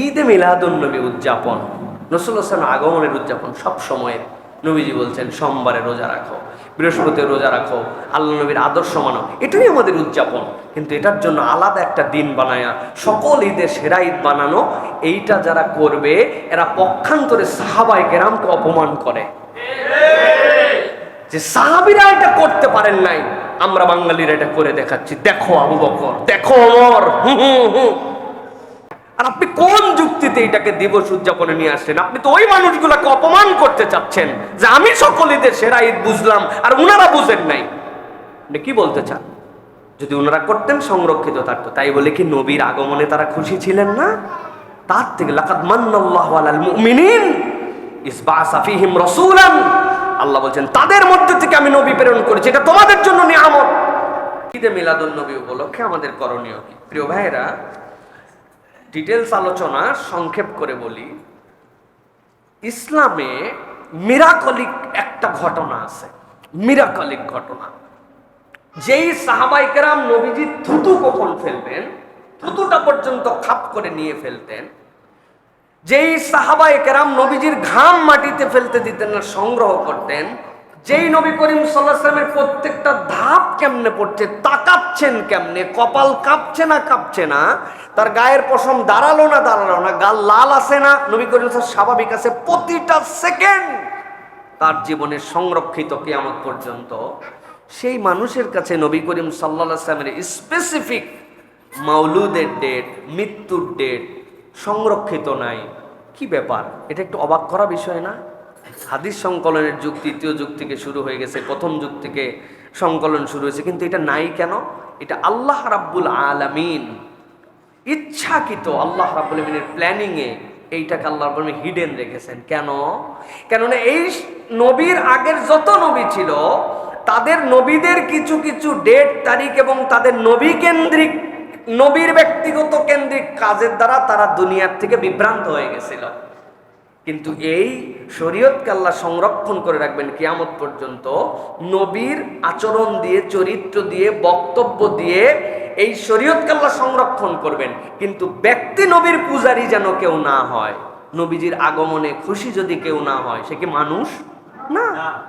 ঈদে মিলাদুন নবী উদযাপন, রাসূলুল্লাহ সাল্লাল্লাহু আলাইহি আগমনের উদযাপন সব সময়ের। নবীজি বলছেন সোমবারে রোজা রাখো, বৃহস্পতিবার রোজা রাখো, আল্লাহ নবীর আদর্শ মানো, এটাই আমাদের উদযাপন। কিন্তু এটার জন্য আলাদা একটা দিন বানায়া সকল ঈদের সেরা ঈদ বানানো, এইটা যারা করবে এরা পক্ষান্তরে সাহাবায়ে কেরামকে অপমান করে। যে সাহাবীরা এটা করতে পারেন নাই, আমরা বাঙালিরা এটা করে দেখাচ্ছি, দেখো আবু বকর, দেখো ওমর। আর আপনি কোন যুক্তিতে এটাকে দিবস উদযাপনে নিয়ে আসছেন? আপনি তো ওই মানুষগুলোকে অপমান করতে চাচ্ছেন যে আমি সকল ঈদের সেরা ঈদ বুঝলাম আর উনারা বুঝেন নাই। আপনি কি বলতে চান? যদি উনারা করতেন সংরক্ষিত থাকতো। তাই বলে কি নবীর আগমনে তারা খুশি ছিলেন না? তার থেকে লাকাদ মান্নাল্লাহু আলাল মুমিনিন ইয বাআসা ফীহিম রাসূলান, আল্লাহ বলেন তাদের মধ্যে থেকে আমি নবী প্রেরণ করেছি, এটা তোমাদের জন্য নিয়ামত। ঈদে মিলাদুন নবী উপলক্ষে আমাদের করণীয় কি? প্রিয় ভাইরা, ডিটেলস আলোচনা সংক্ষেপ করে বলি। ইসলামে মিরাকলিক একটা ঘটনা আছে, মিরাকলিক ঘটনা। যেই সাহাবায়ে কেরাম নবীজি থুতু কখন ফেলবেন, থুতুটা পর্যন্ত খাপ করে নিয়ে ফেলতেন, যেই সাহাবায়ে কেরাম নবীজির ঘাম মাটিতে ফেলতে দিতেন না, সংগ্রহ করতেন, যেই নবী করিম সাল্লাল্লাহু আলাইহি ওয়াসাল্লামের প্রত্যেকটা ধাপ কেমনে পড়ছে, তাকাচ্ছেন কেমনে, কপাল কাঁপছে না কাঁপছে না, তার গায়ের পশম দাঁড়ালো না দাঁড়ালো না, গাল লাল আছে না, নবী করিম সাল্লাল্লাহু স্বাভাবিক আছে, প্রতিটা সেকেন্ড তার জীবনে সংরক্ষিত কিয়ামত পর্যন্ত। সেই মানুষের কাছে নবী করিম সাল্লাল্লাহু আলাইহি ওয়াসাল্লামের স্পেসিফিক মাউলুদের ডেট, মৃত্যুর ডেট সংরক্ষিত নাই। কি ব্যাপার? এটা একটু অবাক করা বিষয় না? হাদিস সংকলনের যুগ তৃতীয় যুগ থেকে শুরু হয়ে গেছে, প্রথম যুগ থেকে সংকলন শুরু হয়েছে, কিন্তু এটা নাই কেন? এটা আল্লাহ রাব্বুল আলামিন ইচ্ছাকৃত, আল্লাহ রাব্বুল আলামিনের প্ল্যানিংয়ে এইটাকে আল্লাহ রাব্বুল আলামিন হিডেন রেখেছেন। কেন? কেননা এই নবীর আগের যত নবী ছিল তাদের নবীদের কিছু কিছু ডেট, তারিখ এবং তাদের নবী কেন্দ্রিক, নবীর ব্যক্তিগত কেন্দ্রিক কাজের দ্বারা তারা দুনিয়ার থেকে বিভ্রান্ত হয়ে গেছিল। কিন্তু এই শরীয়তকে আল্লাহ সংরক্ষণ করে রাখবেন কিয়ামত পর্যন্ত, নবীর আচরণ দিয়ে, চরিত্র দিয়ে, বক্তব্য দিয়ে এই শরীয়তকে আল্লাহ সংরক্ষণ করবেন। কিন্তু ব্যক্তি নবীর পূজারী যেন কেউ না হয়, নবীজির আগমনে খুশি যদি কেউ না হয়, সে কি মানুষ? না,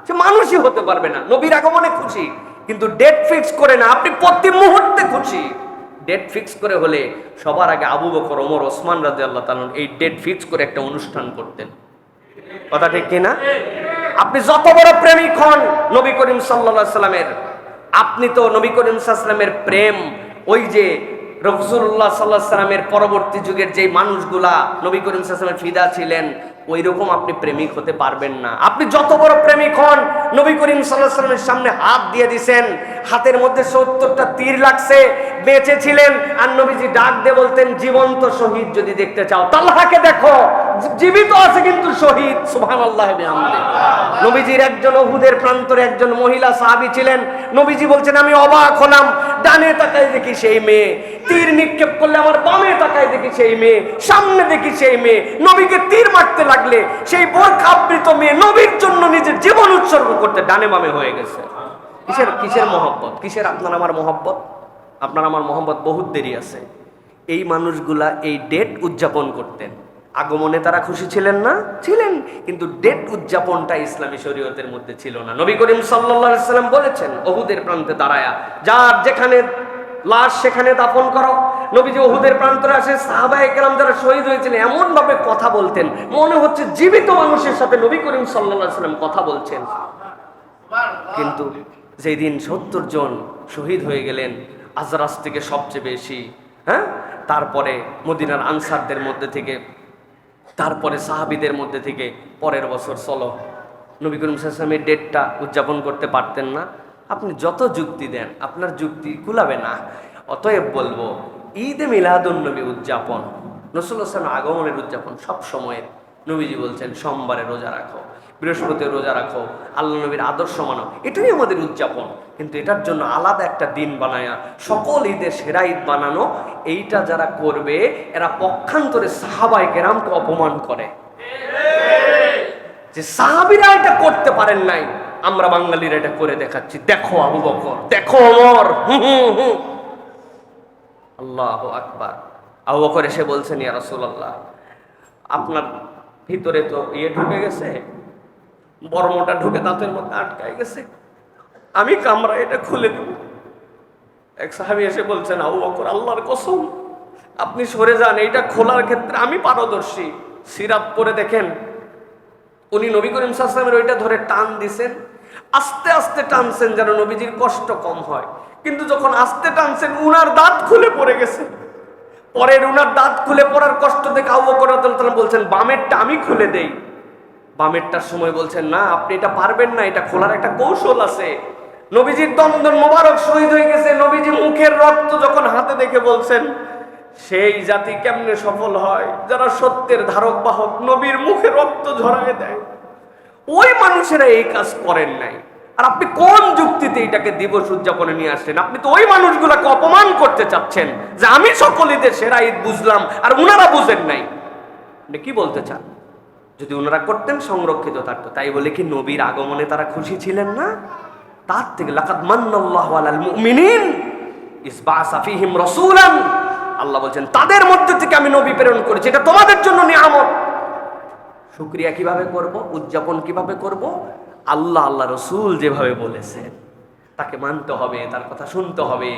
সে মানুষই হতে পারবে না। নবীর আগমনে খুশি, কিন্তু ডেট ফিক্স করে না, আপনি প্রতি মুহূর্তে খুশি। ডেট ফিক্স করে হলে সবার আগে আবু বকর, ওমর, ওসমান রাদিয়াল্লাহু তাআলা এই ডেট ফিক্স করে একটা অনুষ্ঠান করতেন। কথা ঠিক কিনা? আপনি যত বড় প্রেমিক হন নবী করিম সাল্লাল্লাহু আলাইহি সাল্লামের, আপনি তো নবী করিম সাল্লাল্লাহু আলাইহি সাল্লামের প্রেম, ওই যে রাসূলুল্লাহ সাল্লাল্লাহু আলাইহি সাল্লামের পরবর্তী যুগের যেই মানুষগুলা নবী করিম সাল্লাল্লাহু আলাইহি সাল্লামের ফিদা ছিলেন, ওই রকম আপনি প্রেমিক হতে পারবেন না। আপনি যত বড় প্রেমিক হন, নবী করিম সাল্লাল্লাহু আলাইহি সাল্লামের সামনে হাত দিয়ে দিয়েছেন, হাতের মধ্যে ৭০টা তীর লাগছে, বেঁচে ছিলেন, আর নবীজি ডাক দিয়ে বলতেন জীবন্ত শহীদ যদি দেখতে চাও তালহাকে দেখো, জীবিত আছে কিন্তু শহীদ। সুবহানাল্লাহ বিহামদি। নবীজির একজন উহুদের প্রান্তরে একজন মহিলা সাহাবী ছিলেন, নবীজি বলছেন আমি অবাক হলাম, ডানে তাকাই দেখি সেই মেয়ে, তীর নিক্ষেপ করলে আমার বামে তাকাই দেখি সেই মেয়ে, সামনে দেখি সেই মেয়ে, নবীকে তীর মারতে লাগলে সেই বোরখা আবৃত মেয়ে নবীর জন্য নিজের জীবন উৎসর্গ করতে ডানে বামে হয়ে গেছে। কিসের কিসের মহব্বত? কিসের আপনার আমার মহব্বত? আপনার আমার মহব্বত বহুত দেরি আছে। এই মানুষগুলা এই ডেট উদযাপন করতেন, আগমনে তারা খুশি ছিলেন না? ছিলেন, কিন্তু ডেট উদযাপনটা ইসলামী শরীয়তের মধ্যে ছিল না। নবী করিম সাল্লাল্লাহু আলাইহি সাল্লাম বলেছেন উহুদের প্রান্তে দাঁড়ায়া, যার যেখানে লাশ সেখানে দাফন করো। নবীজি উহুদের প্রান্তরে আসে, সাহাবায়ে কেরাম যারা শহীদ হয়েছিলেন এমন ভাবে কথা বলতেন মনে হচ্ছে জীবিত মানুষের সাথে নবী করিম সাল্লাল্লাহু আলাইহি সাল্লাম কথা বলছেন। কিন্তু যেই দিন ৭০ জন শহীদ হয়ে গেলেন, আজরাস থেকে সবচেয়ে বেশি, তারপরে মদিনার আনসারদের মধ্যে থেকে, তারপরে সাহাবীদের মধ্যে থেকে, পরের বছর চলো নবী করিম সাল্লাল্লাহু আলাইহি ওয়াসাল্লামের ডেটটা উদযাপন করতে পারতেন না। আপনি যত যুক্তি দেন আপনার যুক্তি কুলাবে না। অতএব বলবো ঈদে মিলাদুন নবী উদযাপন, রাসূলুল্লাহ সাল্লাল্লাহু আলাইহি ওয়াসাল্লামের আগমনের উদযাপন সব সময়ের। নবীজি বলছেন সোমবারে রোজা রাখো, বৃহস্পতিবার রোজা রাখো, আল্লাহ নবীর আদর্শ মানো, এটাই আমাদের উদযাপন। কিন্তু এটার জন্য আলাদা একটা দিন বানায়া সকল ঈদের সেরা ঈদ বানানো, এইটা যারা করবে এরা পক্ষান্তরে সাহাবায়ে কেরামকে অপমান করে। যে সাহাবীরা এটা করতে পারেন নাই, আমরা বাঙালিরা এটা করে দেখাচ্ছি, দেখো আবু বকর, দেখো ওমর। আল্লাহু আকবার। আবু বকর এসে বলছেন, ইয়া রাসূলুল্লাহ, আপনার ভিতরে তো ঢুকে গেছে, বর্মটা ঢুকে দাঁতের মধ্যে আটকায় গেছে, আমি কামরা এটা খুলে দেব। এক সাহাবী এসে বলছেন, আবু বকর, আল্লাহর কসম, আপনি সরে যান, এইটা খোলার ক্ষেত্রে আমি পারদর্শী। সিরাত পড়ে দেখেন, উনি নবী করিম সাল্লাল্লাহু আলাইহি ওয়াসাল্লামের ওইটা ধরে টান দিছেন, আস্তে আস্তে টানছেন যেন নবীজির কষ্ট কম হয়। কিন্তু যখন আস্তে টানছেন, উনার দাঁত খুলে পড়ে গেছে। পরের উনার দাঁত খুলে পড়ার কষ্ট দেখে আবু বকর রাদিয়াল্লাহু তাআলা বলছেন, বামেরটা আমি খুলে দেই। বামেরটার সময় বলছেন, না, আপনি এটা পারবেন না, এটা খোলার একটা কৌশল আছে। নবীজির দন্দন মোবারক শহীদ হয়ে গেছে। নবীজি মুখের রক্ত যখন হাতে দেখে বলছেন, সেই জাতি কেমনে সফল হয় যারা সত্যের ধারক বাহক নবীর মুখে রক্ত ঝরায় দেয়। ওই মানুষেরা এই কাজ করেন নাই। আর আপনি কোন যুক্তিতে এটাকে দিবস উদযাপনে নিয়ে আসলেন? আপনি তো ওই মানুষগুলাকে অপমান করতে চাচ্ছেন যে আমি সকল ঈদের সেরা ঈদ বুঝলাম আর উনারা বুঝেন নাই। আপনি কি বলতে চান? যদি ওনারা করতেন সংরক্ষিত থাকতো। তাই বলে কি নবীর আগমনে তারা খুশি ছিলেন না? তার থেকে লাকাদ মান্নাল্লাহু আলাল মুমিনিন ইয বাআসা ফীহিম রাসূলান, আল্লাহ বলেন তাদের মধ্যে থেকে আমি নবী প্রেরণ করেছি, এটা তোমাদের জন্য নিয়ামত। শুকরিয়া কিভাবে করব, উদযাপন কিভাবে করব? আল্লাহ রাসূল যেভাবে বলেছেন তাকে মানতে হবে, তার কথা শুনতে হবে।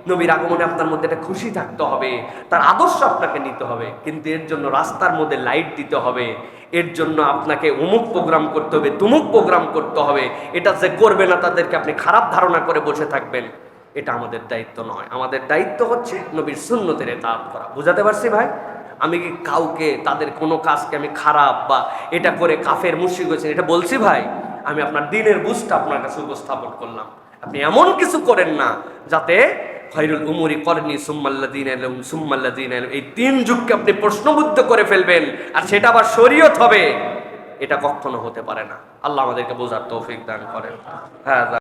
নবীর আগমনে আপনার মধ্যে একটা খুশি থাকতে হবে, তার আদর্শ আপনাকে নিতে হবে। কিন্তু এর জন্য রাস্তার মধ্যে লাইট দিতে হবে, এর জন্য আপনাকে অমুক প্রোগ্রাম করতে হবে, তুমুক প্রোগ্রাম করতে হবে। এটা যে করবে না তাদেরকে আপনি খারাপ ধারণা করে বসে থাকবেন, এটা আমাদের দায়িত্ব নয়। আমাদের দায়িত্ব হচ্ছে নবীর সুন্নতের ইতাআত করা। বুঝাতে পারছি ভাই? আমি কি কাউকে তাদের কোনো কাজকে আমি খারাপ বা এটা করে কাফের মুশরিক হয়েছেন এটা বলছি ভাই? আমি আপনার দ্বীনের বুঝটা আপনার কাছে উপস্থাপন করলাম। আপনি এমন কিছু করেন না যাতে খায়রুল উমুরি করনি সুম্মাল্লাযীনা ইলাহুম সুম্মাল্লাযীনা ইলাহুম, এই তিন যুগকে আপনি প্রশ্নবুদ্ধ করে ফেলবেন আর সেটা আবার শরীয়ত হবে, এটা কখনো হতে পারে না। আল্লাহ আমাদেরকে বোঝার তৌফিক দান করেন। হ্যাঁ।